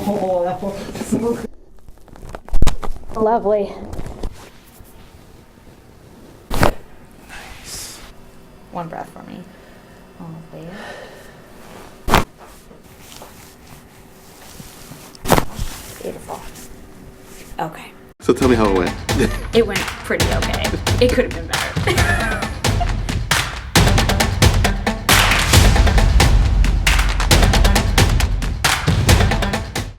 Oh, that was so Lovely. Nice. One breath for me. Oh, there. Beautiful. Okay. So tell me how it went. It went pretty okay. It could have been better.